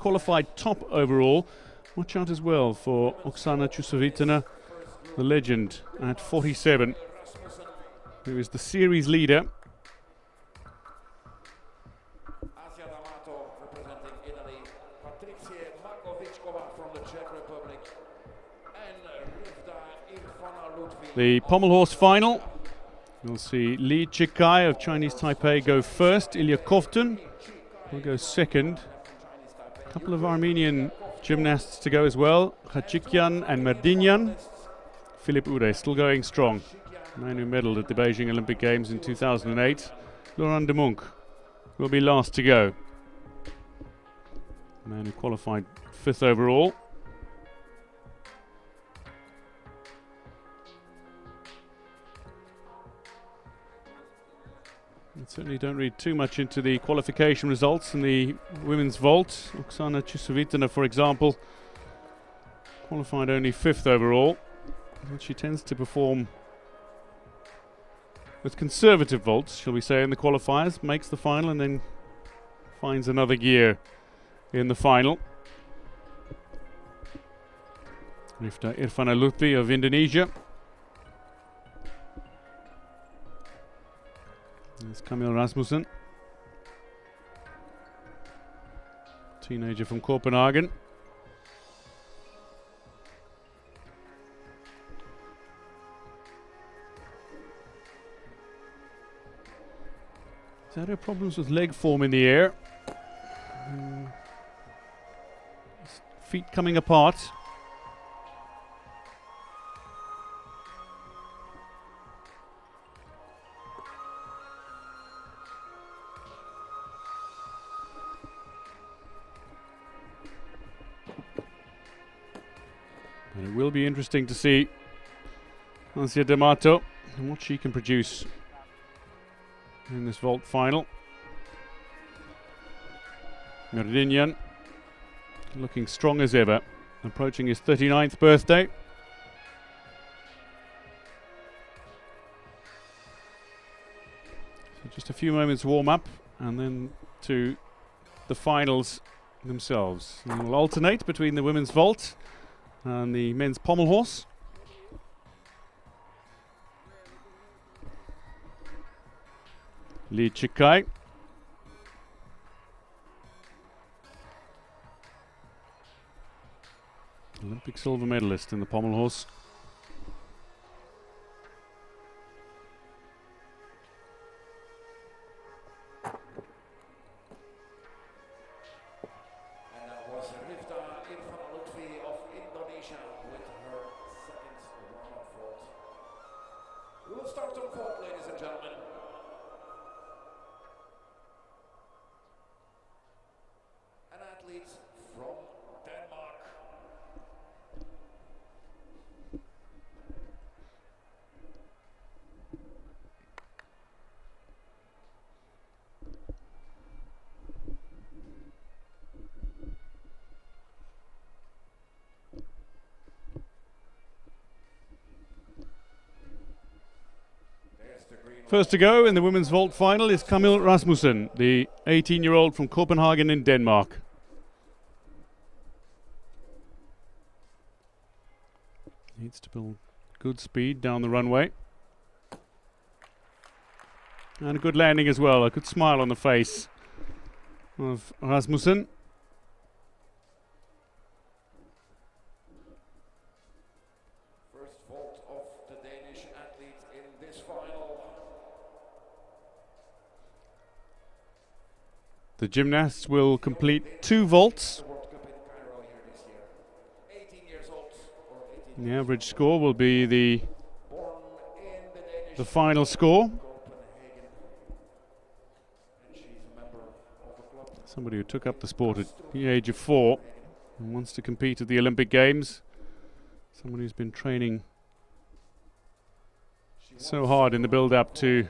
qualified top overall. Watch out as well for Oksana Chusovitina, the legend, at 47, who is the series leader. The pommel horse final. We'll see Li Chikai of Chinese Taipei go first. Ilya Kovtun will go second. A couple of Armenian gymnasts to go as well. Khachikyan and Merdinyan. Philip Ure still going strong. The man who medalled at the Beijing Olympic Games in 2008. Laurent de Munck will be last to go. The man who qualified 5th overall. I certainly don't read too much into the qualification results in the women's vault. Oksana Chusovitina, for example, qualified only 5th overall. But she tends to perform with conservative vaults, shall we say, in the qualifiers, makes the final and then finds another gear in the final. Rifda Irfana Lutfi of Indonesia. There's Camille Rasmussen, teenager from Copenhagen. He's had her problems with leg form in the air. His feet coming apart. And it will be interesting to see Asia D'Amato and what she can produce in this vault final. Merdinyan looking strong as ever, approaching his 39th birthday. So just a few moments warm up and then to the finals themselves. And we'll alternate between the women's vault and the men's pommel horse. Li Chikai. Olympic silver medalist in the pommel horse. And that was Rifda Irfana Lutfi of Indonesia with her second run-up vault. We will start on vault, ladies and gentlemen. An athlete from Denmark. First to go in the women's vault final is Camille Rasmussen, the 18-year-old from Copenhagen in Denmark. Needs to build good speed down the runway. And a good landing as well, a good smile on the face of Rasmussen. First vault of the Danish athlete in this final. The gymnasts will complete 2 vaults. The World Cup in Cairo here this year. 18 years old or 18 The average score will be born in the Danish the final score. Copenhagen. And she's a member of the club. Somebody who took up the sport at the age of 4 and wants to compete at the Olympic Games. Someone who's been training so hard in the build-up to Earlier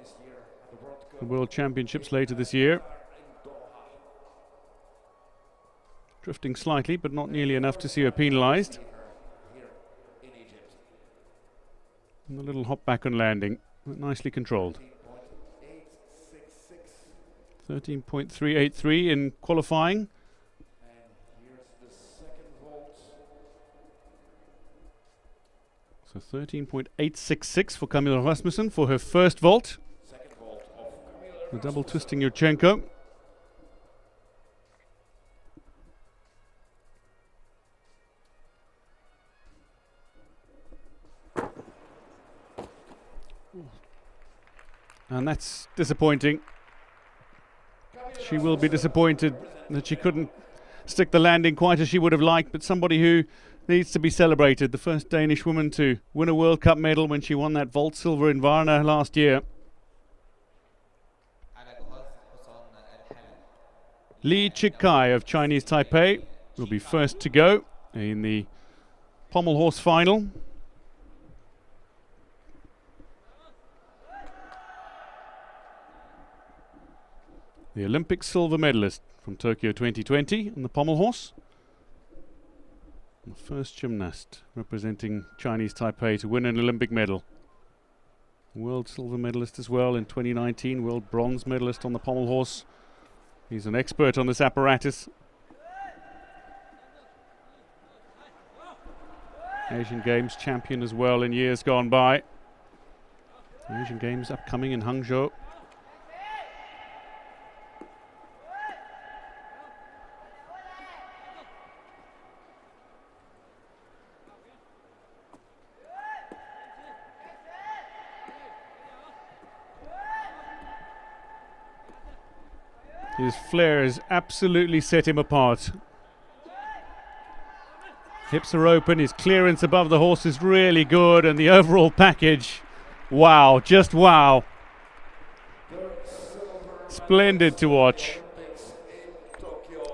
this year at the World Cup the World Championships later this year. in Doha. Drifting slightly, but not nearly enough to see her penalised. Here in Egypt. And the little hop back on landing, but nicely controlled. 13.866. 13.383 in qualifying. So 13.866 for Camilla Rasmussen for her first vault. Second vault of Camilla The double Rasmussen. twisting Yurchenko. And that's disappointing. She will be disappointed that she couldn't stick the landing quite as she would have liked, but somebody who needs to be celebrated. The first Danish woman to win a World Cup medal when she won that vault silver in Varna last year. Li Chikai of Chinese Taipei will be first to go in the pommel horse final. The Olympic silver medalist from Tokyo 2020 on the pommel horse. The first gymnast representing Chinese Taipei to win an Olympic medal. World silver medalist as well in 2019, world bronze medalist on the pommel horse. He's an expert on this apparatus. Asian Games champion as well in years gone by. Asian Games upcoming in Hangzhou. His flair has absolutely set him apart. Hips are open, his clearance above the horse is really good, and the overall package, wow, just wow. Splendid to watch.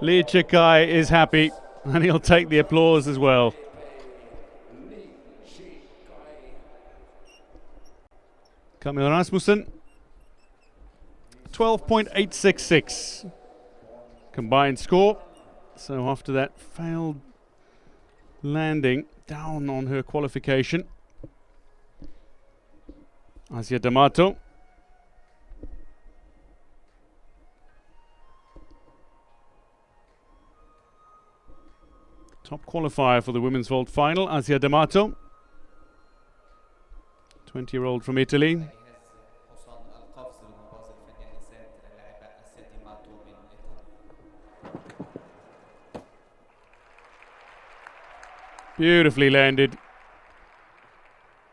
Li Chikai is happy, and he'll take the applause as well. Camilla Rasmussen, 12.866 combined score. So after that failed landing down on her qualification, Asia D'Amato top qualifier for the women's vault final. Asia D'Amato, 20-year-old from Italy. Beautifully landed.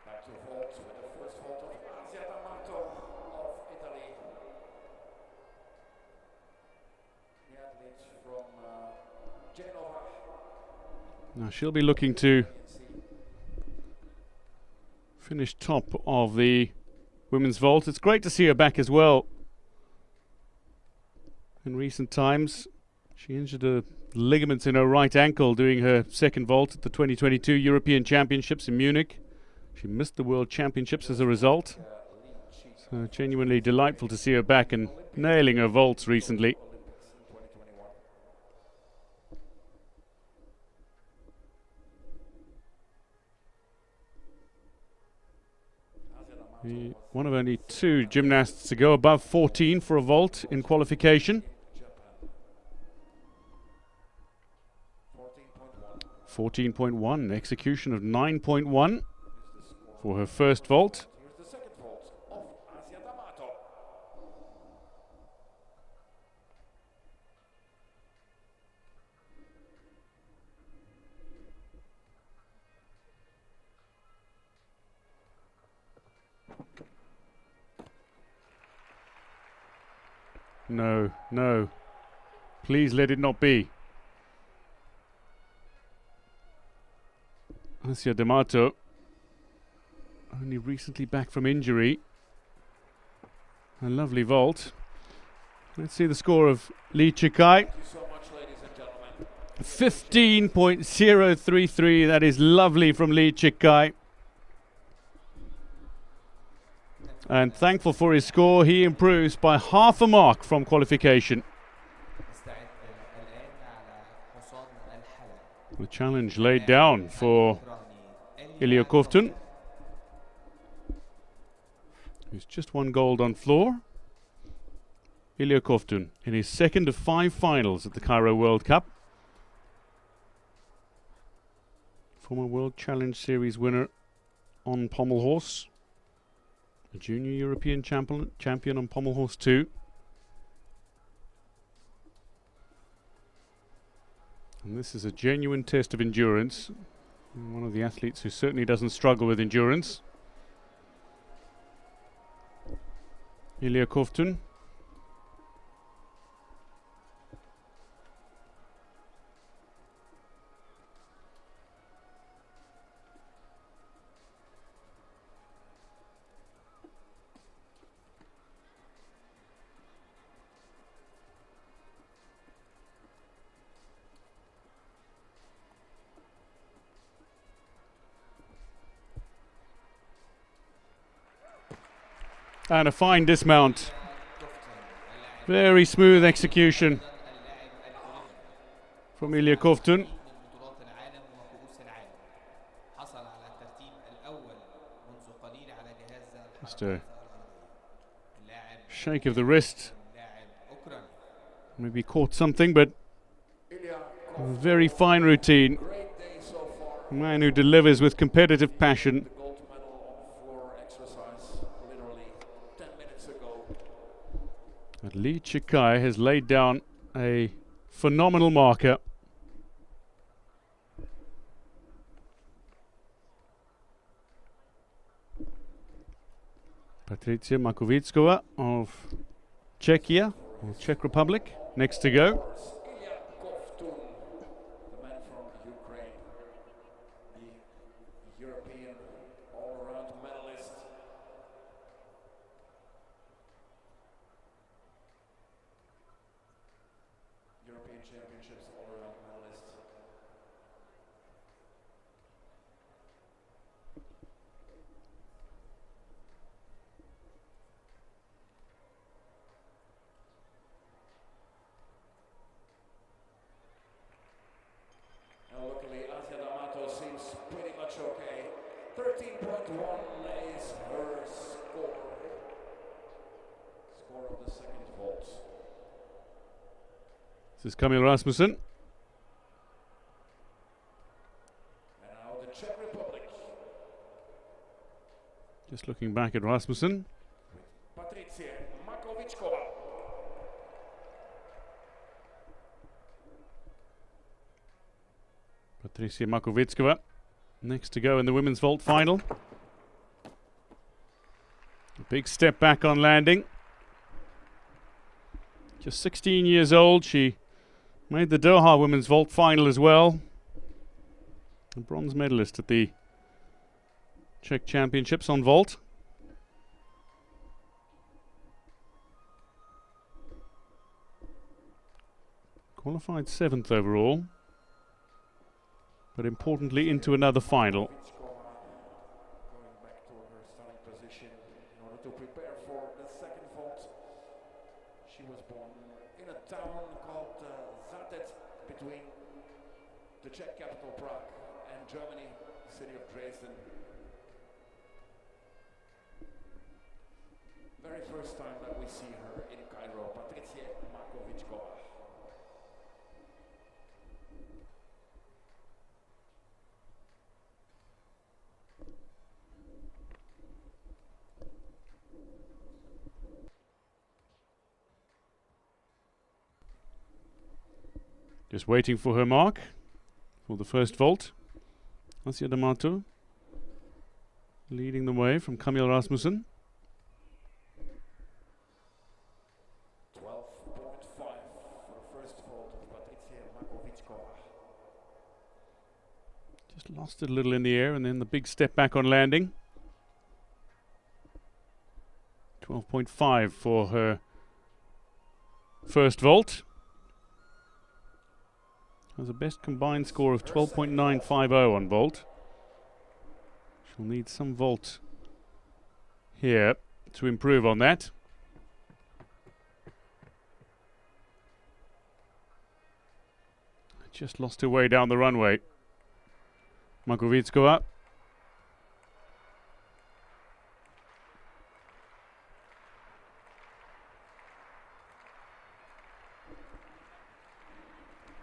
Back to vault with the first vault of Asia D'Amato of Italy. The athlete from Genova. Now she'll be looking to finish top of the women's vault. It's great to see her back as well. In recent times, she injured her ligaments in her right ankle doing her second vault at the 2022 European Championships in Munich. She missed the World Championships as a result. So genuinely delightful to see her back and nailing her vaults recently. One of only two gymnasts to go above 14 for a vault in qualification. 14.1, execution of 9.1 for her first vault. Here's the second vault of Asia D'Amato. No, no. Please let it not be. Asia D'Amato, only recently back from injury. A lovely vault. Let's see the score of Li Chikai. Thank you so much, ladies and gentlemen. 15.033. That is lovely from Li Chikai. And thankful for his score, he improves by half a mark from qualification. The challenge laid down for Ilya Kovtun, who's just won gold on floor. Ilya Kovtun in his second of 5 finals at the Cairo World Cup. Former World Challenge Series winner on pommel horse, a junior European champion on pommel horse too. And this is a genuine test of endurance. One of the athletes who certainly doesn't struggle with endurance. Ilya Kovtun. And a fine dismount. Very smooth execution from Ilya Kovtun. Just a shake of the wrist. Maybe caught something, but a very fine routine. A man who delivers with competitive passion. But Lee Chikai has laid down a phenomenal marker. Patricia Makovitskova of Czechia, or Czech Republic, next to go. Ilya Kovtun, the man from Ukraine, the European all-around medalist. European Championships all-around medalist. Luckily, Asia D'Amato seems pretty much okay. 13.1 is her score. Score of the second vault. This is Camille Rasmussen. And now the Czech Republic. Just looking back at Rasmussen. Patricia Makovitskova. Patricia Makovitskova next to go in the women's vault final. A big step back on landing. Just 16 years old, she made the Doha women's vault final as well. A bronze medalist at the Czech Championships on vault. Qualified 7th overall, but importantly into another final. Going back to her starting position in order to prepare for the second vault. She was born in a town called Zatec, between the Czech capital Prague and Germany, the city of Dresden. Very first time that we see her in Cairo, Patricia Makovitskova. Just waiting for her mark for the first vault. Asia D'Amato leading the way from Camille Rasmussen. 12.5 for the first vault of Patricia Makovitskova. Just lost it a little in the air and then the big step back on landing. 12.5 for her first vault. Has a best combined score of 12.950 on vault. She'll need some vault here to improve on that. Just lost her way down the runway. Makovitskova.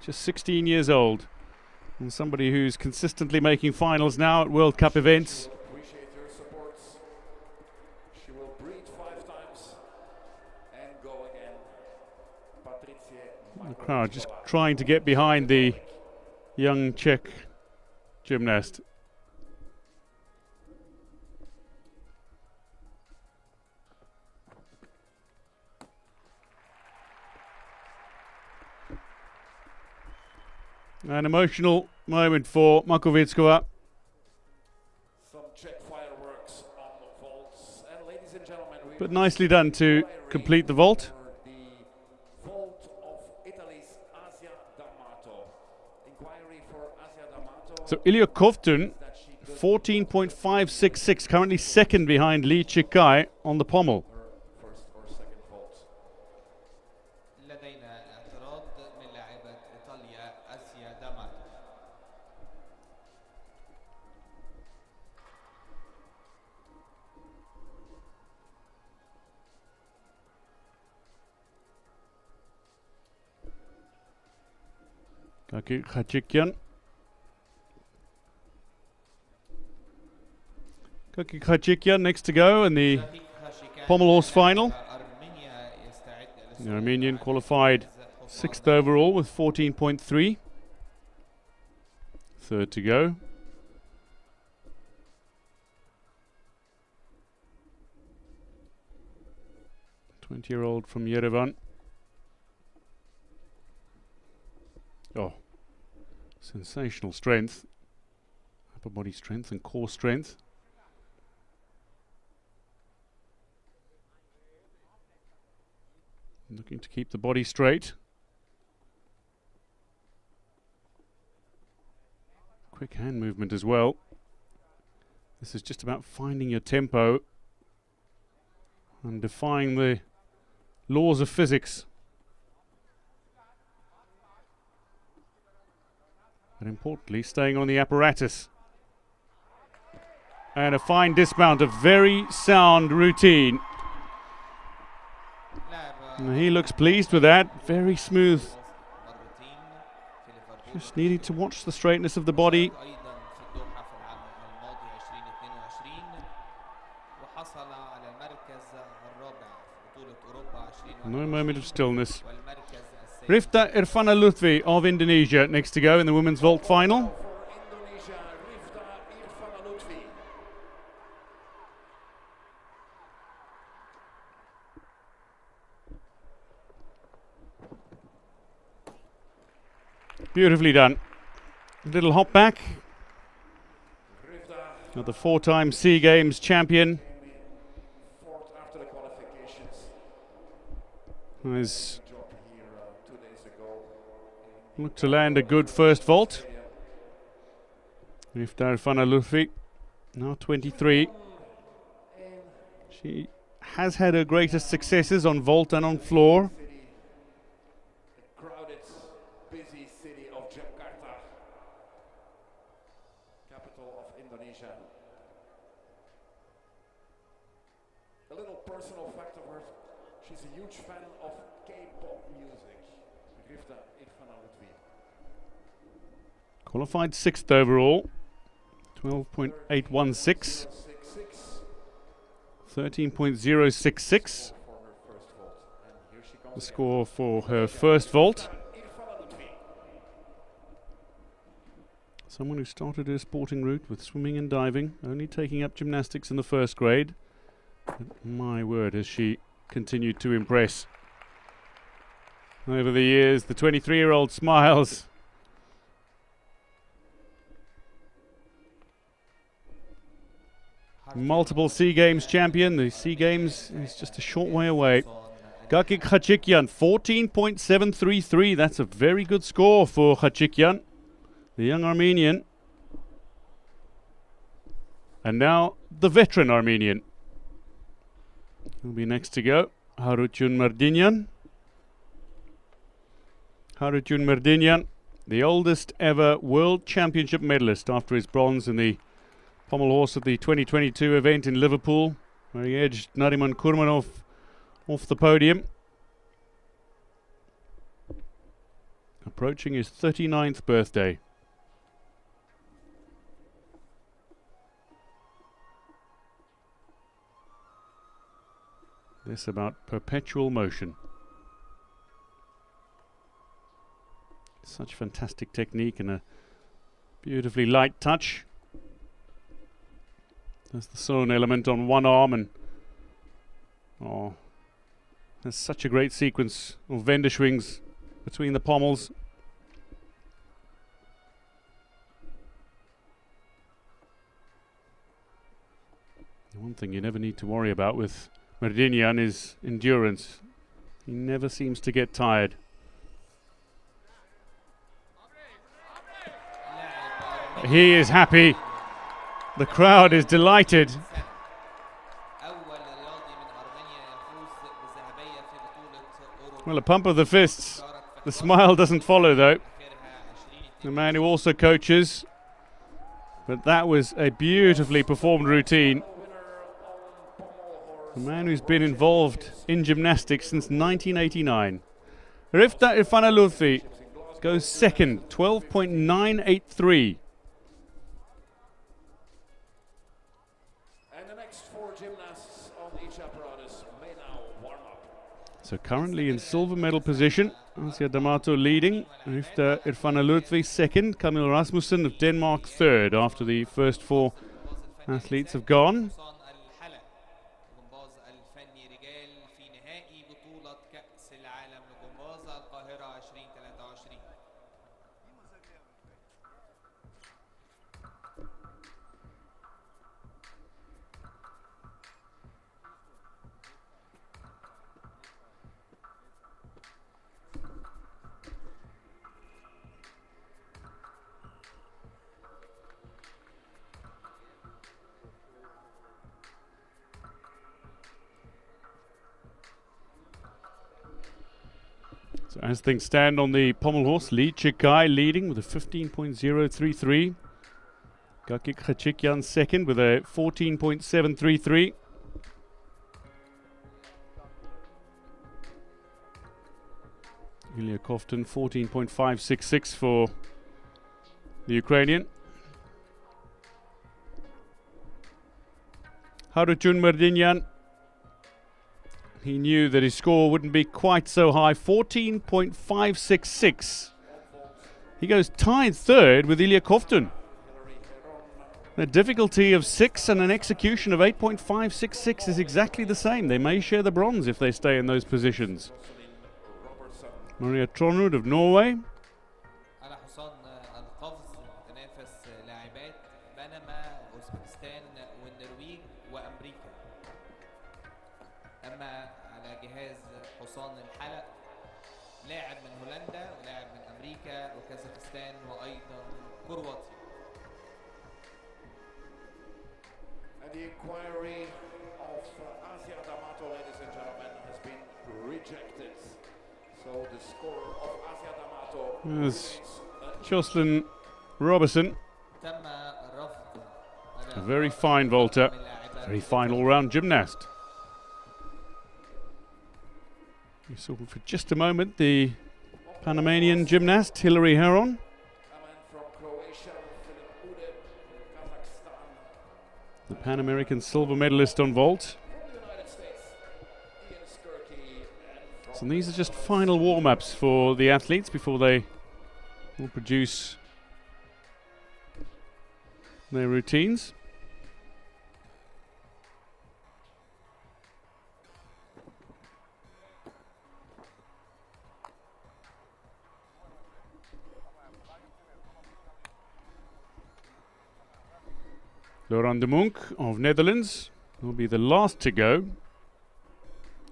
Just 16 years old, and somebody who's consistently making finals now at World Cup events. Appreciate Crowd just trying to get behind the young Czech gymnast. An emotional moment for Makovickova. Some Czech fireworks on the vaults. And ladies and gentlemen, But nicely done to complete the vault. The vault of Italy's Asia D'Amato. Inquiry for Asia D'Amato. So Ilya Kovtun, 14.566, currently second behind Lee Chikai on the pommel. First or second vault. لدينا اعتراض من لاعبة إيطاليا آسيا داماتو. Kaki Khachikyan. Kaki Khachikyan next to go in the pommel horse final. The Armenian qualified 6th overall with 14.3. Third to go. The 20-year-old from Yerevan. Oh, sensational strength. Upper body strength and core strength. Looking to keep the body straight. Quick hand movement as well. This is just about finding your tempo and defying the laws of physics. But importantly, staying on the apparatus. And a fine dismount, a very sound routine. And he looks pleased with that. Very smooth. Just needing to watch the straightness of the body. No moment of stillness. Rifta Irfana Lutfi of Indonesia next to go in the women's vault final. Beautifully done. A little hop back. Now the 4-time SEA Games champion has looked to land a good first vault. Rifta Irfana Lutfi, now 23. She has had her greatest successes on vault and on floor. Busy city of Jakarta, capital of Indonesia. A little personal fact of hers, she's a huge fan of K-pop music. Rifta Irfana Lutfi. Qualified 6th overall, 12.816, 13.066. The score for her first vault. Someone who started her sporting route with swimming and diving, only taking up gymnastics in the first grade. But my word, has she continued to impress. Over the years, the 23-year-old smiles. Multiple SEA Games champion. The SEA Games is just a short way away. Kaki Khachikyan, 14.733. That's a very good score for Khachikyan, the young Armenian. And now the veteran Armenian will be next to go. Harutyun Mardinyan. Harutyun Mardinyan, the oldest ever World Championship medalist after his bronze in the pommel horse at the 2022 event in Liverpool, where he edged Nariman Kurmanov off the podium. Approaching his 39th birthday. This about perpetual motion. Such fantastic technique and a beautifully light touch. There's the sewn element on one arm, and there's such a great sequence of Wendeschwings between the pommels. The one thing you never need to worry about with Merdinyan is endurance. He never seems to get tired. He is happy. The crowd is delighted. Well, a pump of the fists. The smile doesn't follow, though. The man who also coaches. But that was a beautifully performed routine. A man who's been involved in gymnastics since 1989. Rifta Irfanalutfi goes second, 12.983. And the next 4 gymnasts on each apparatus may now warm up. So currently in silver medal position, Asia D'Amato leading, Rifta Irfanalutfi second, Camille Rasmussen of Denmark third after the first 4 athletes have gone. So as things stand on the pommel horse, Lee Chikai leading with a 15.033. Gakik Khachikyan second with a 14.733. Ilya Koftin 14.566 for the Ukrainian. Haruchun Merdinyan, he knew that his score wouldn't be quite so high, 14.566. He goes tied third with Ilya Koftin. A difficulty of 6 and an execution of 8.566 is exactly the same. They may share the bronze if they stay in those positions. Maria Tronrud of Norway. And the inquiry of Asia D'Amato, ladies and gentlemen, has been rejected. So the score of Asia D'Amato is Jocelyn Robertson. A very fine vaulter, very fine all-round gymnast. We saw for just a moment the Panamanian gymnast Hilary Heron. The Pan American silver medalist on vault. So these are just final warm-ups for the athletes before they will produce their routines. Laurent de Monk of Netherlands will be the last to go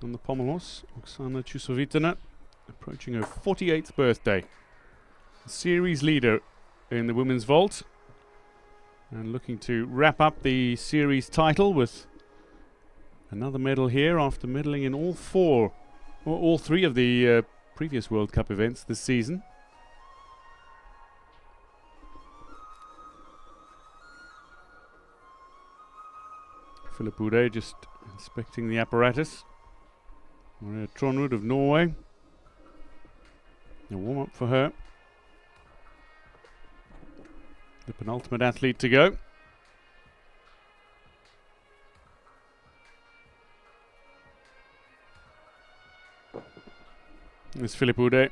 on the pommel horse. Oksana Chusovitana approaching her 48th birthday. Series leader in the women's vault and looking to wrap up the series title with another medal here after medaling in all 3 of the previous World Cup events this season. Philip Boudet just inspecting the apparatus. Maria Tronrud of Norway. A warm-up for her. The penultimate athlete to go. There's Philip Boudet.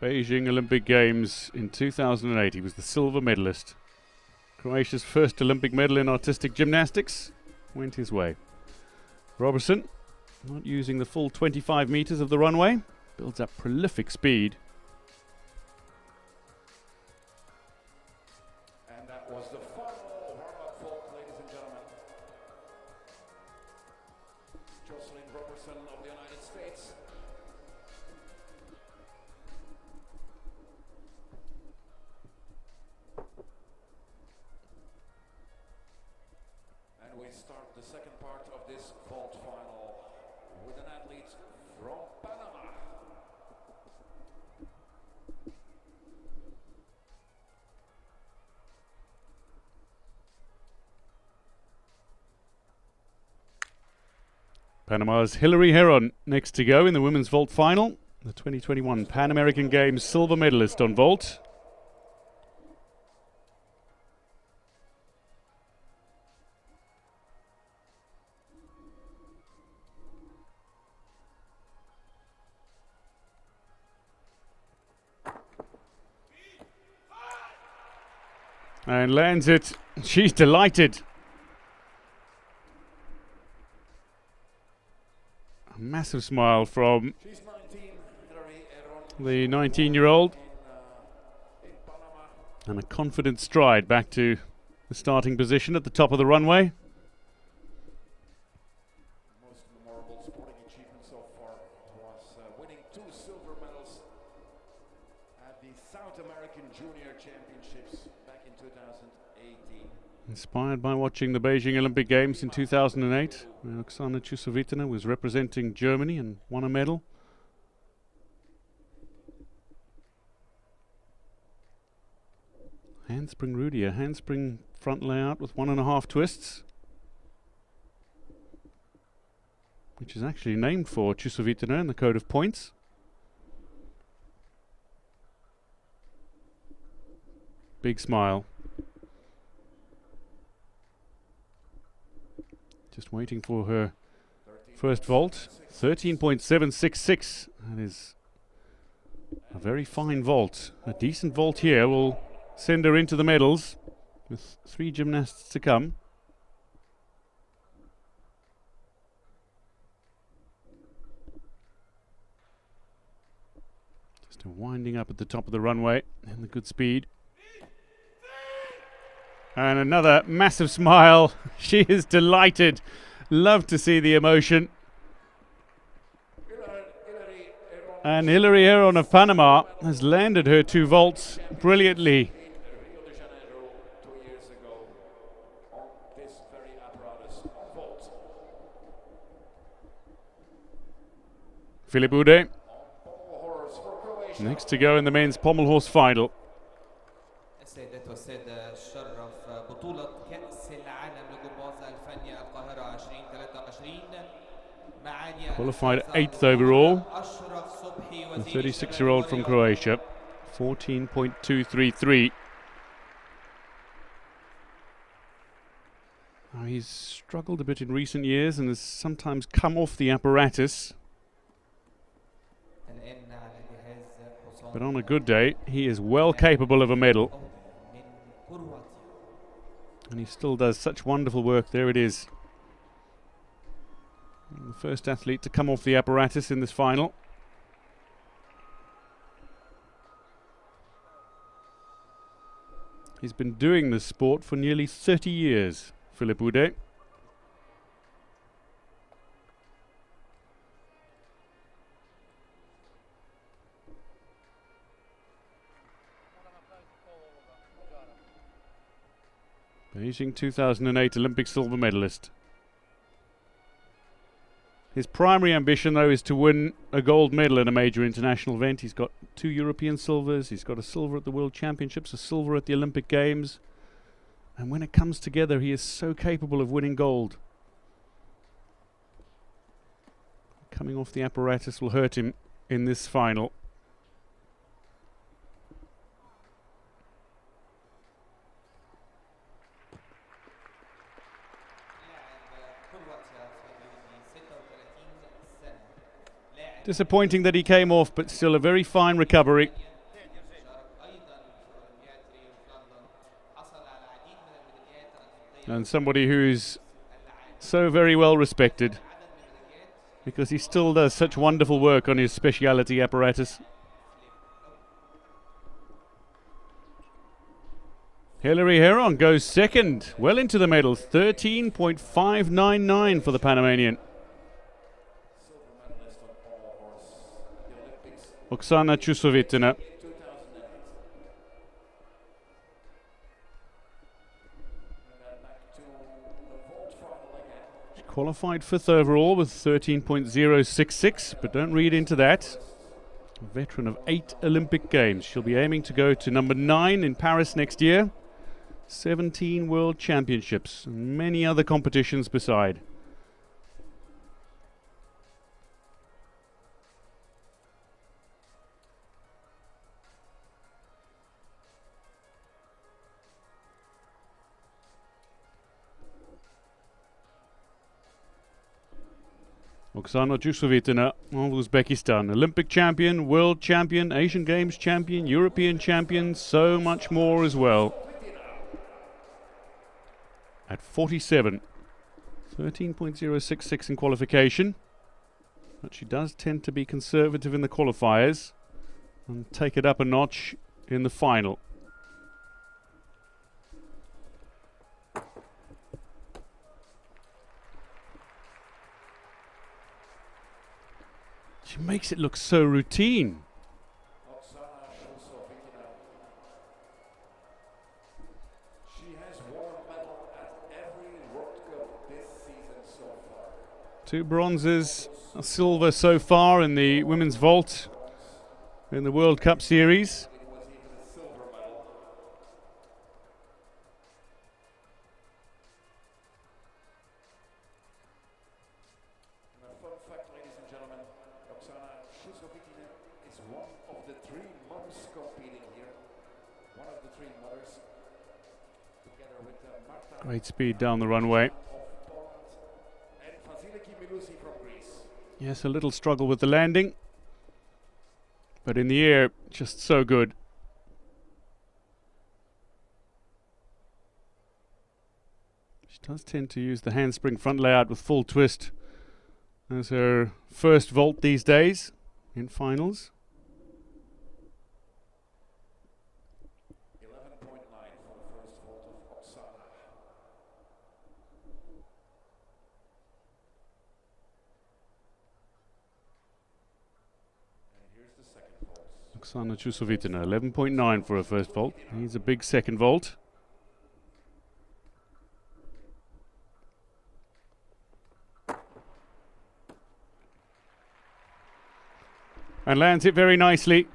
Beijing Olympic Games in 2008. He was the silver medalist. Croatia's first Olympic medal in artistic gymnastics went his way. Robertson, not using the full 25 meters of the runway, builds up prolific speed. And that was the final warm-up vault, ladies and gentlemen. Jocelyn Robertson of the United States. And we start the second part of this vault final with an athlete from Panama. Panama's Hilary Heron next to go in the women's vault final. The 2021 Pan American Games silver medalist on vault. And lands it. She's delighted. A massive smile from the 19-year-old. And a confident stride back to the starting position at the top of the runway. Most memorable sporting achievement so far was winning 2 silver medals at the South American Junior Championships back in 2018. Inspired by watching the Beijing Olympic Games in 2008, where Oksana Chusovitina was representing Germany and won a medal. Handspring Rudy, a handspring front layout with 1.5 twists, which is actually named for Chusovitina in the code of points. Big smile. Just waiting for her first vault. 13.766. That is a very fine vault. A decent vault here will send her into the medals with 3 gymnasts to come. Just winding up at the top of the runway and the good speed. And another massive smile. She is delighted. Love to see the emotion. And Hilary Heron of Panama has landed her 2 vaults brilliantly. Philippe Houdet next to go in the men's pommel horse final. السيدات والسادة شرف بطولة كأس العالم لجمباز الفنية القاهرة 2023 معالي Qualified 8th overall. The 36-year-old from Croatia. 14.233. Now he's struggled a bit in recent years and has sometimes come off the apparatus. But on a good day, he is well capable of a medal. And he still does such wonderful work. There it is. The first athlete to come off the apparatus in this final. He's been doing this sport for nearly 30 years, Philippe Houdet. Beijing 2008 Olympic silver medalist. His primary ambition, though, is to win a gold medal in a major international event. He's got 2 European silvers, he's got a silver at the World Championships, a silver at the Olympic Games. And when it comes together, he is so capable of winning gold. Coming off the apparatus will hurt him in this final. Disappointing that he came off, but still a very fine recovery. and somebody who's so very well respected because he still does such wonderful work on his speciality apparatus. Hilary Heron goes second, well into the medals, 13.599 for the Panamanian. Oksana Chusovitina. She qualified fifth overall with 13.066, but don't read into that. A veteran of 8 Olympic Games. She'll be aiming to go to number 9 in Paris next year. 17 World Championships and many other competitions beside. Oksana Chusovitina of Uzbekistan, Olympic champion, world champion, Asian Games champion, European champion, so much more as well. At 47, 13.066 in qualification, but she does tend to be conservative in the qualifiers and take it up a notch in the final. She makes it look so routine. She has won a medal at every World Cup this season so far. 2 bronzes, a silver so far in the women's vault in the World Cup series. It was even a silver medal. And a fun fact, ladies and gentlemen, Oksana Chusovitina is one of the 3 moms competing here. One of the 3 mothers, together with Marta Great speed down the runway. of Poland and Vasiliki Milusi from Greece. Yes, a little struggle with the landing, but in the air, just so good. She does tend to use the handspring front layout with full twist as her first vault these days in finals. 11.9 for the first vault of Oksana. And here's the second vault. Oksana Chusovitina, 11.9 for her first vault. Needs a big second vault. And lands it very nicely.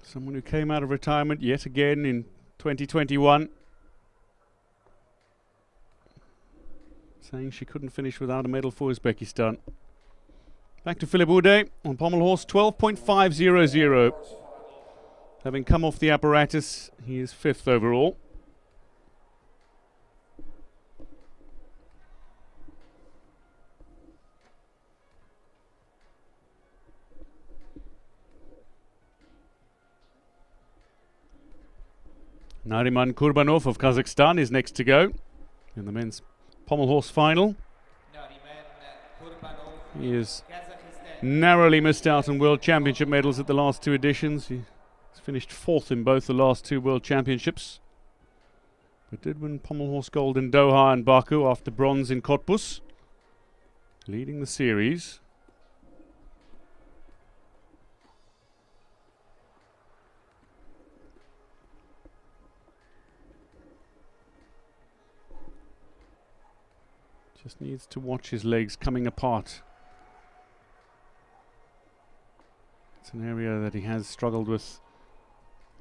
Someone who came out of retirement yet again in 2021, saying she couldn't finish without a medal for Uzbekistan. Back to Philippe Houdet on pommel horse, 12.500. Having come off the apparatus, he is 5th overall. Nariman Kurbanov of Kazakhstan is next to go in the men's pommel horse final. He has narrowly missed out on World Championship medals at the last 2 editions. He's finished 4th in both the last 2 World Championships, but did win pommel horse gold in Doha and Baku after bronze in Cottbus, leading the series. Just needs to watch his legs coming apart. It's an area that he has struggled with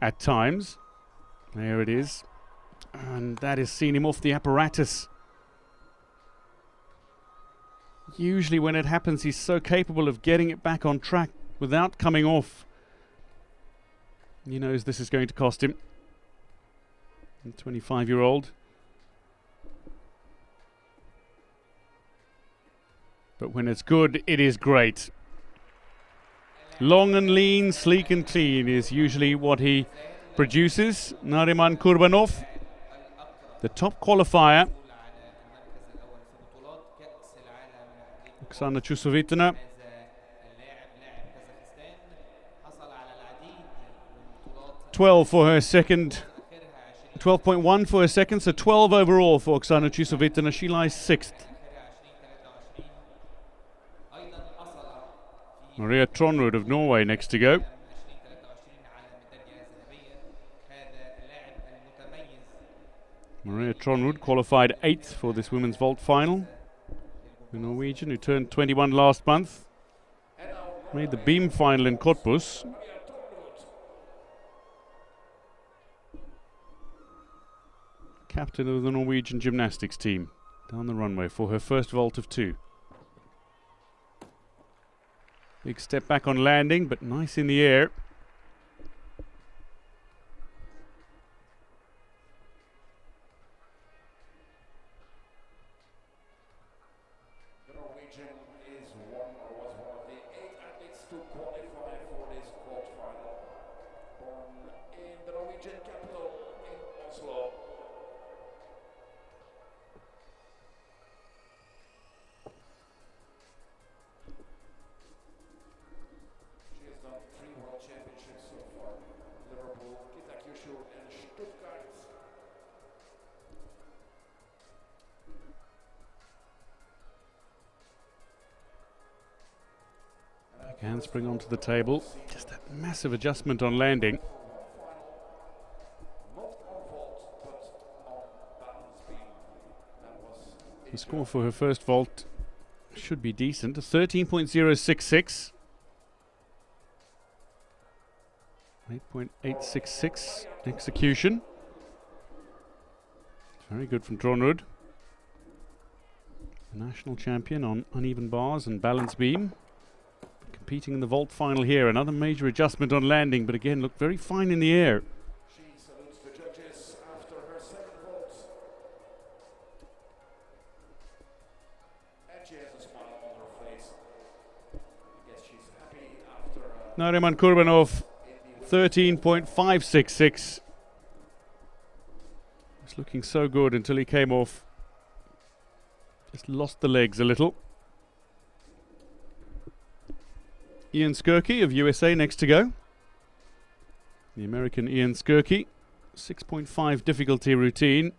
at times. There it is. And that has seen him off the apparatus. Usually when it happens, he's so capable of getting it back on track without coming off. He knows this is going to cost him. 25-year-old. But when it's good, it is great. Long and lean, sleek and clean is usually what he produces, Nariman Kurbanov, the top qualifier. Oksana Chusovitina, 12 for her second, 12.1 for her second, so 12 overall for Oksana Chusovitina. She lies 6th. Maria Tronrud of Norway next to go. Maria Tronrud qualified 8th for this women's vault final. The Norwegian, who turned 21 last month, made the beam final in Cottbus. Captain of the Norwegian gymnastics team, down the runway for her first vault of 2. Big step back on landing, but nice in the air. The Norwegian is was one of the 8 athletes to qualify for this quarterfinal. Born in the Norwegian capital in Oslo. She has done 3 world championships so far. Liverpool, Kitakyushu and Stuttgart. Back handspring onto the table. Just that massive adjustment on landing. The score for her first vault should be decent. 13.066. 8.866 execution. Very good from Tronrud. The national champion on uneven bars and balance beam. Competing in the vault final here. Another major adjustment on landing, but again looked very fine in the air. She salutes the judges after her second vault. And she has a smile on her face. I guess she's happy after Nariman Kurbanov, 13.566. It's looking so good until he came off. Just lost the legs a little. Ian Skirky of USA next to go. The American Ian Skirky, 6.5 difficulty routine.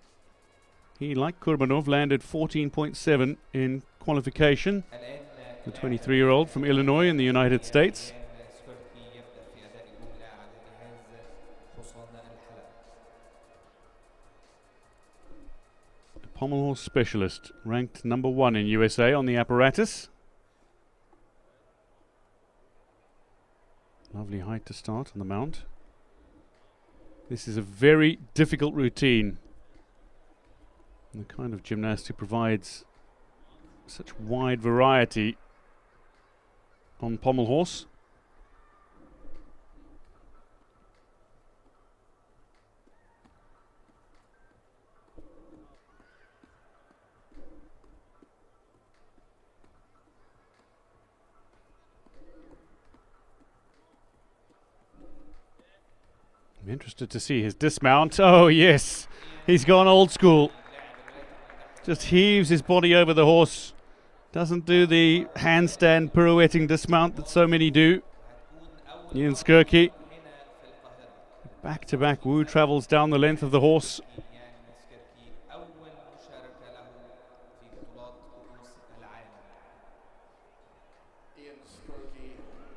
He, like Kurbanov, landed 14.7 in qualification. The 23-year-old from Illinois in the United States. The pommel horse specialist, ranked number 1 in USA on the apparatus. Lovely height to start on the mount. This is a very difficult routine. And the kind of gymnast who provides such wide variety on pommel horse. I'm interested to see his dismount. Oh yes, he's gone old school. Just heaves his body over the horse. Doesn't do the handstand pirouetting dismount that so many do. Ian Skirky. Back-to-back woo travels down the length of the horse.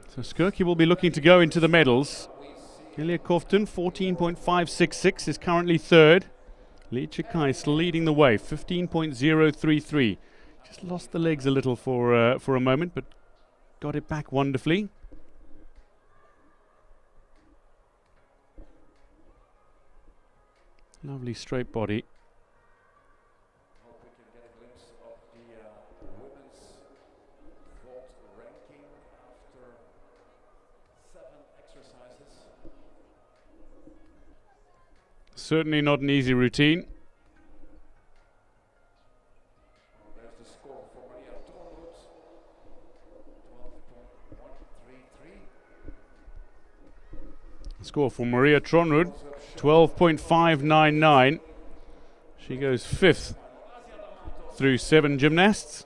So Skirky will be looking to go into the medals. Ilya Kovtun, 14.566, is currently 3rd. Lee Chikai leading the way, 15.033. Just lost the legs a little for a moment, but got it back wonderfully. Lovely straight body. Hope we can get a glimpse of the women's vault ranking after 7 exercises. Certainly not an easy routine. There's the score for Maria Tronrud, 12.133. Score for Maria Tronrud, 12.599. She goes 5th through 7 gymnasts.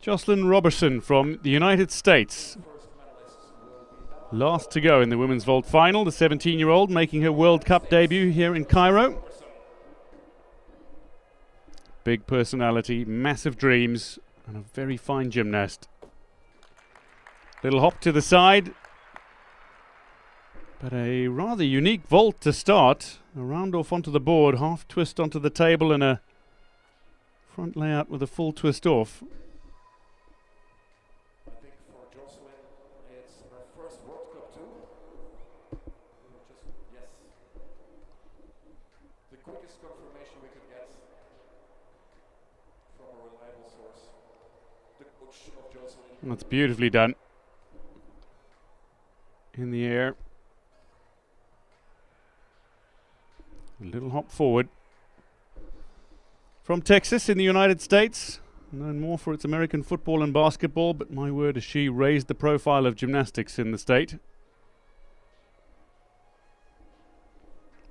Jocelyn Robertson from the United States. Last to go in the women's vault final, the 17-year-old making her World Cup debut here in Cairo. Big personality, massive dreams, and a very fine gymnast. Little hop to the side, but a rather unique vault to start. A round off onto the board, half twist onto the table, and a front layout with a full twist off. I think for Jocelyn, it's her first World Cup too. Yes. The quickest confirmation we could get from a reliable source. The coach of Jocelyn. That's beautifully done. In the air. A little hop forward. From Texas in the United States, known more for its American football and basketball, but my word, has she raised the profile of gymnastics in the state.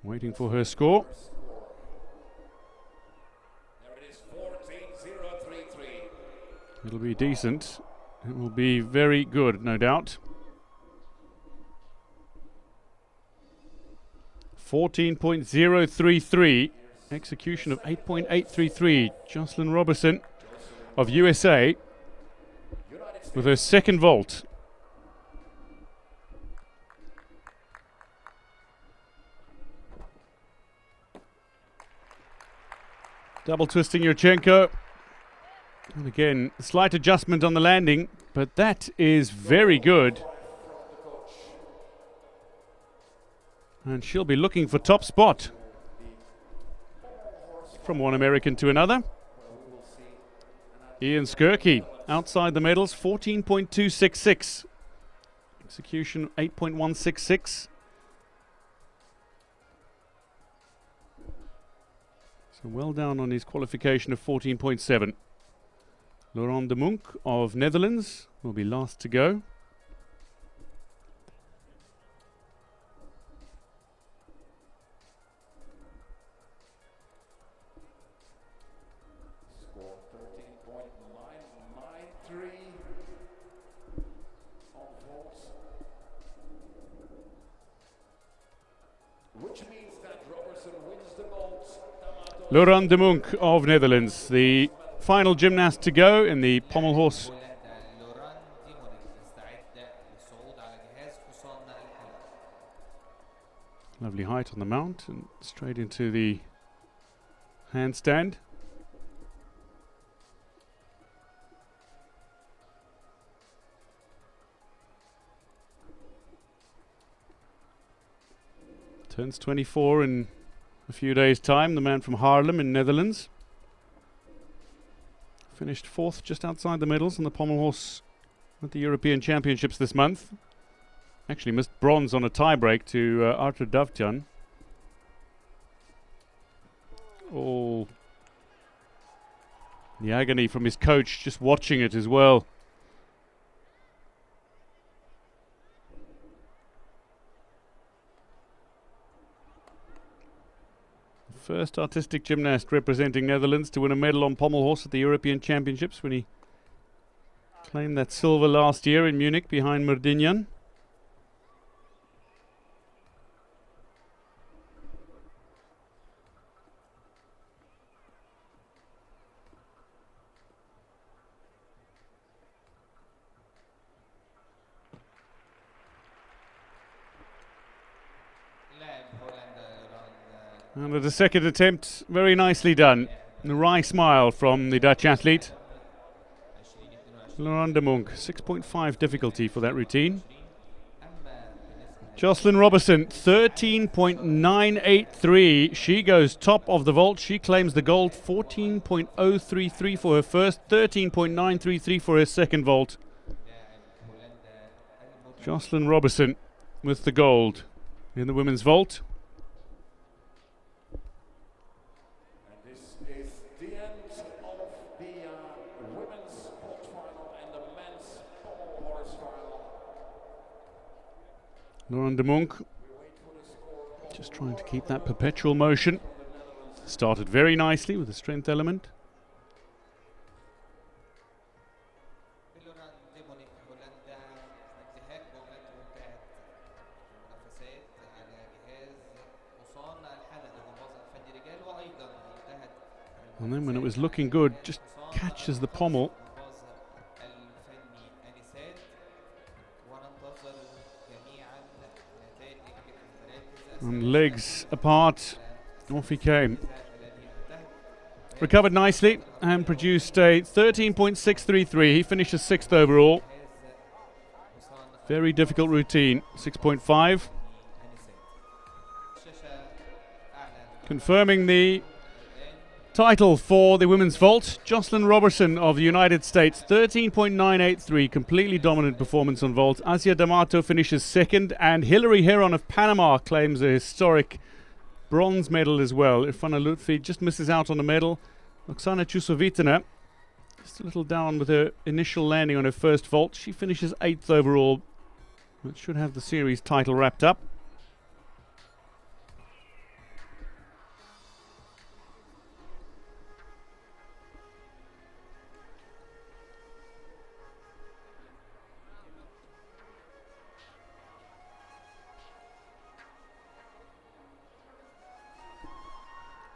Waiting for her score. There it is, 14.033. It'll be decent. It will be very good, no doubt. 14.033. Execution of 8.833. Jocelyn Robertson of USA with her second vault. Double twisting Yurchenko. And again, a slight adjustment on the landing, but that is very good. And she'll be looking for top spot. From one American to another. Ian Skirky outside the medals, 14.266. Execution 8.166. So well down on his qualification of 14.7. Laurent de Munck of Netherlands will be last to go. Score 13.993 on vault. Which means that Robertson wins the vault. Laurent de Munck of Netherlands, the final gymnast to go in the pommel horse. Lovely height on the mount and straight into the handstand. Turns 24 in a few days' time, the man from Haarlem in Netherlands. Finished 4th just outside the medals on the pommel horse at the European Championships this month. Actually missed bronze on a tie-break to Arthur Davtjan. Oh, the agony from his coach just watching it as well. First artistic gymnast representing Netherlands to win a medal on pommel horse at the European Championships when he claimed that silver last year in Munich behind Merdinyan. And at the second attempt, very nicely done. A wry smile from the Dutch athlete. Laurent de Munck, 6.5 difficulty for that routine. Jocelyn Robertson, 13.983. She goes top of the vault. She claims the gold, 14.033 for her first, 13.933 for her second vault. Jocelyn Robertson with the gold in the women's vault. And this is the end of the women's vault final and the men's pommel horse final. Lauren de Monk just trying to keep that perpetual motion. Started very nicely with the strength element. And then when it was looking good, just catches the pommel. And legs apart, off he came. Recovered nicely and produced a 13.633. He finishes 6th overall. Very difficult routine, 6.5. Confirming the title for the women's vault, Jocelyn Robertson of the United States, 13.983, completely dominant performance on vault. Asia D'Amato finishes 2nd, and Hilary Heron of Panama claims a historic bronze medal as well. Irfana Lutfi just misses out on a medal. Oksana Chusovitina, just a little down with her initial landing on her first vault. She finishes 8th overall. That should have the series title wrapped up.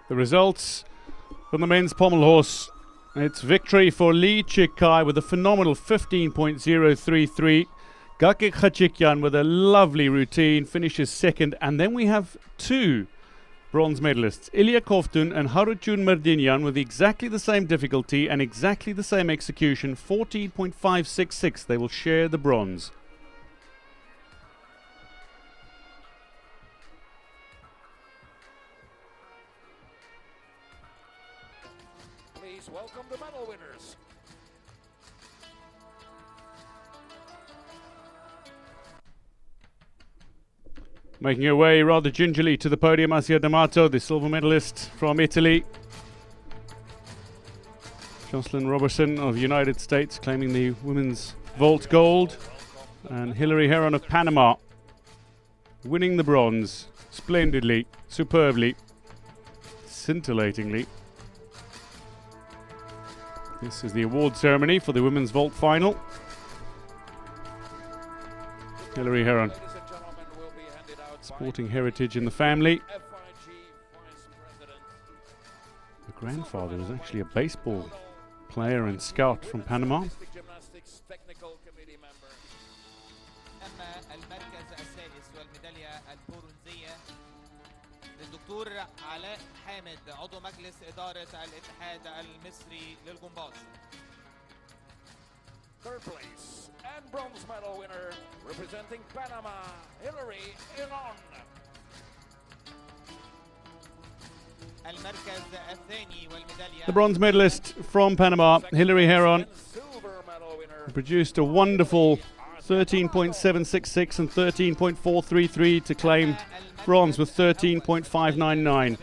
The results from the men's pommel horse. It's victory for Lee Chik-kai with a phenomenal 15.033. Gakik Khachikyan with a lovely routine finishes 2nd. And then we have 2 bronze medalists, Ilya Koftun and Haruchun Merdinyan, with exactly the same difficulty and exactly the same execution, 14.566. They will share the bronze. Please welcome the medal winners. Making her way rather gingerly to the podium, Asia D'Amato, the silver medalist from Italy. Jocelyn Robertson of the United States claiming the women's vault gold. And Hilary Heron of Panama winning the bronze splendidly, superbly, scintillatingly. This is the award ceremony for the women's vault final. Hilary Heron, sporting heritage in the family. Her grandfather was actually a baseball player and scout from Panama. الدكتور علاء حامد عضو مجلس إدارة الاتحاد المصري للجمباز. Third place and bronze medal winner representing Panama, Hilary Heron. المركز الثاني والميدالية. The bronze medalist from Panama, Hilary Heron, produced a wonderful 13.766 and 13.433 to claim bronze with 13.599.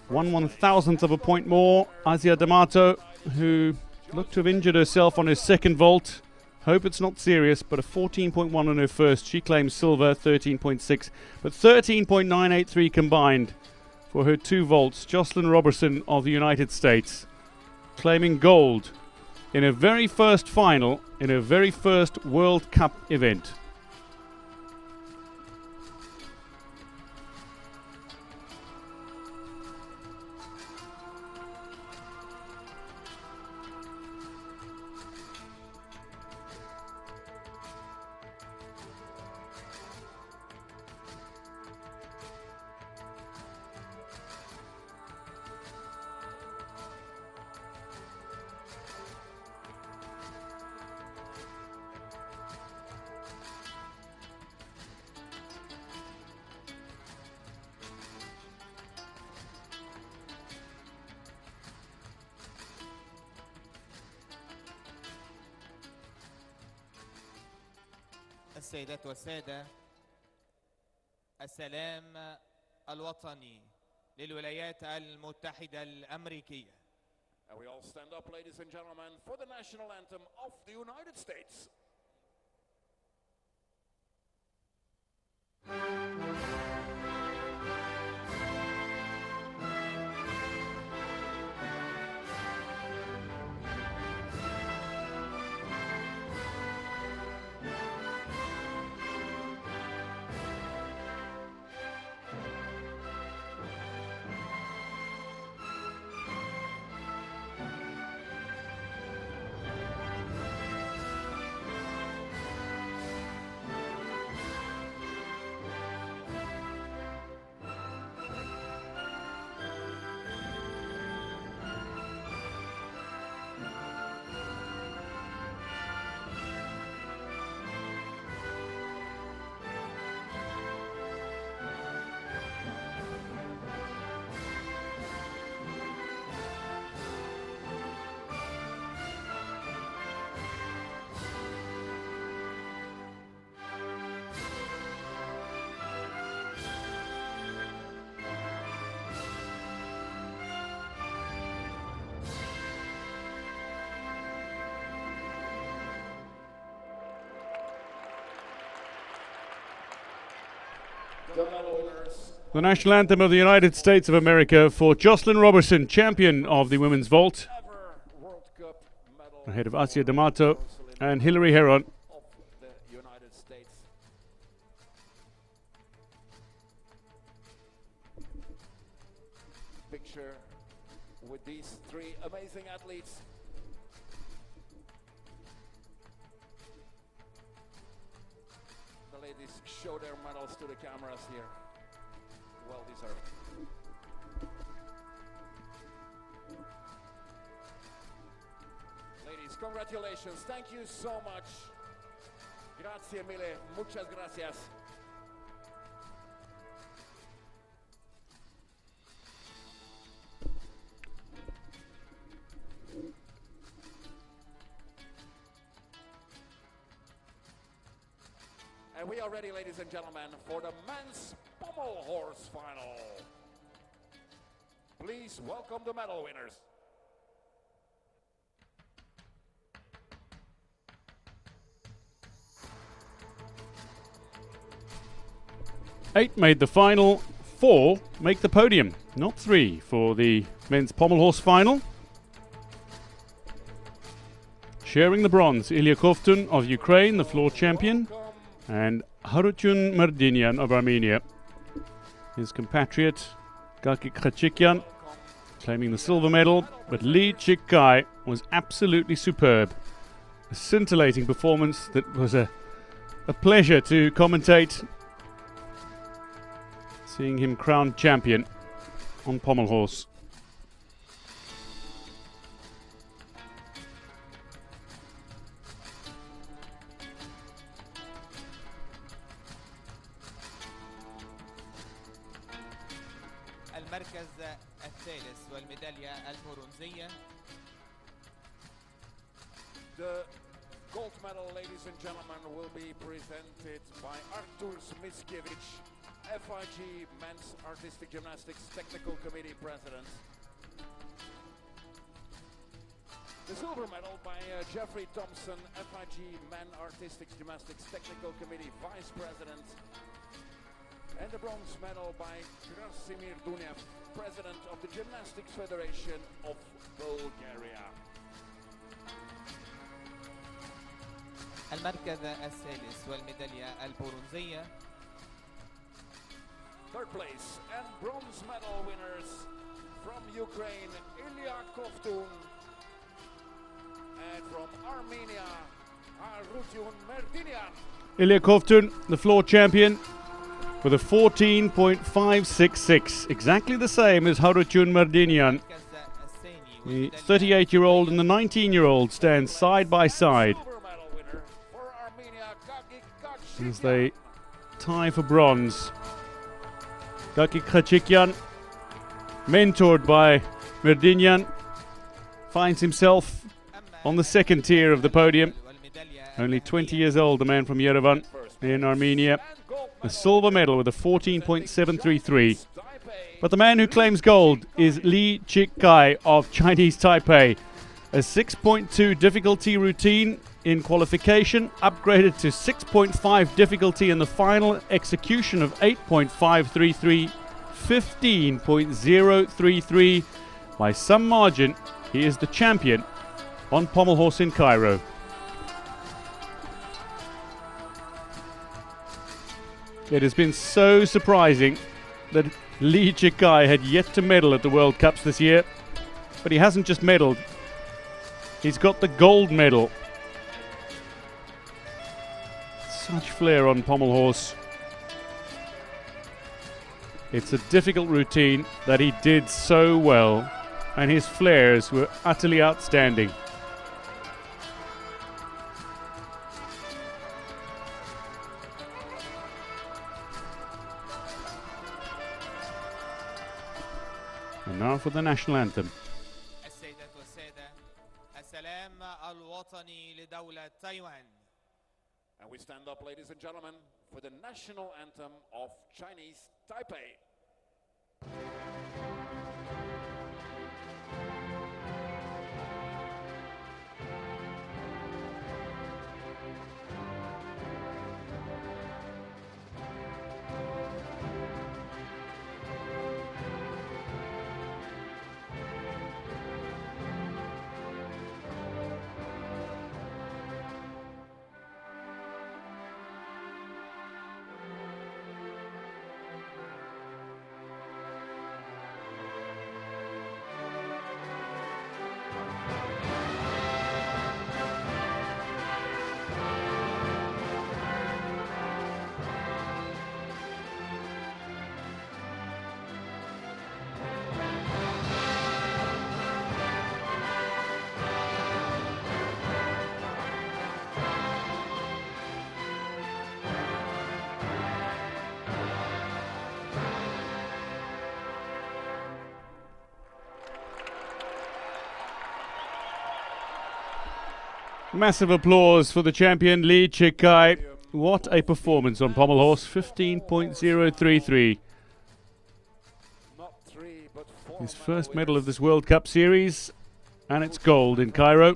1/1000th of a point more. Asia D'Amato, who looked to have injured herself on her second vault. Hope it's not serious, but a 14.1 on her first. She claims silver, 13.6, but 13.983 combined for her 2 vaults. Jocelyn Robertson of the United States claiming gold in her very first final, in her very first World Cup event. السيدات والسادة، السلام الوطني للولايات المتحدة الأمريكية. And we all stand up, ladies and gentlemen, for the national anthem of the United States. The national anthem of the United States of America for Jocelyn Robertson, champion of the women's vault, ahead of Asia D'Amato and Hillary Heron. Picture with these three amazing athletes. The ladies show their medals to the cameras here. Well deserved. Ladies, congratulations. Thank you so much. Grazie mille. Muchas gracias. And we are ready, ladies and gentlemen, for the men's pommel horse final. Please welcome the medal winners. Eight made the final, 4 make the podium, not 3 for the men's pommel horse final. Sharing the bronze, Ilya Kovtun of Ukraine, the floor champion, and Harutyun Mardinyan of Armenia. His compatriot, Gagik Khachikyan, claiming the silver medal, but Lee Chik-kai was absolutely superb. A scintillating performance that was a pleasure to commentate, seeing him crowned champion on pommel horse. المركز الثالث والميدالية البرونزية. The gold medal, ladies and gentlemen, will be presented by Artur Smiskiewicz, FIG Men's Artistic Gymnastics Technical Committee President. The silver medal by Jeffrey Thompson, FIG Men Artistic Gymnastics Technical Committee Vice President. And the bronze medal by Krasimir Dunev, President of the Gymnastics Federation of Bulgaria. المركز الثالث والميدالية البرونزية. Third place and bronze medal winners from Ukraine, Ilya Kovtun, and from Armenia, Harutyun Mardinyan. Ilya Kovtun, the floor champion, with a 14.566, exactly the same as Harutyun Mardinyan. The 38-year-old and the 19-year-old stand side by side as they tie for bronze. Gagik Khachikyan, mentored by Mardinyan, finds himself on the second tier of the podium. Only 20 years old, the man from Yerevan in Armenia. A silver medal with a 14.733. But the man who claims gold is Li Chikai of Chinese Taipei. A 6.2 difficulty routine in qualification, upgraded to 6.5 difficulty in the final, execution of 8.533, 15.033. By some margin, he is the champion on pommel horse in Cairo. It has been so surprising that Li Chikai had yet to medal at the World Cups this year. But he hasn't just medaled, he's got the gold medal. Such flair on pommel horse. It's a difficult routine that he did so well, and his flares were utterly outstanding. And now for the national anthem. السيدات والسادة السلام الوطني لدولة تايوان. And we stand up, ladies and gentlemen, for the national anthem of Chinese Taipei. Massive applause for the champion Li Chikai. What a performance on pommel horse, 15.033. His first medal of this World Cup series, and it's gold in Cairo.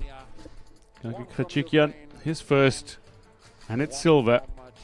Khachikian, his first, and it's silver.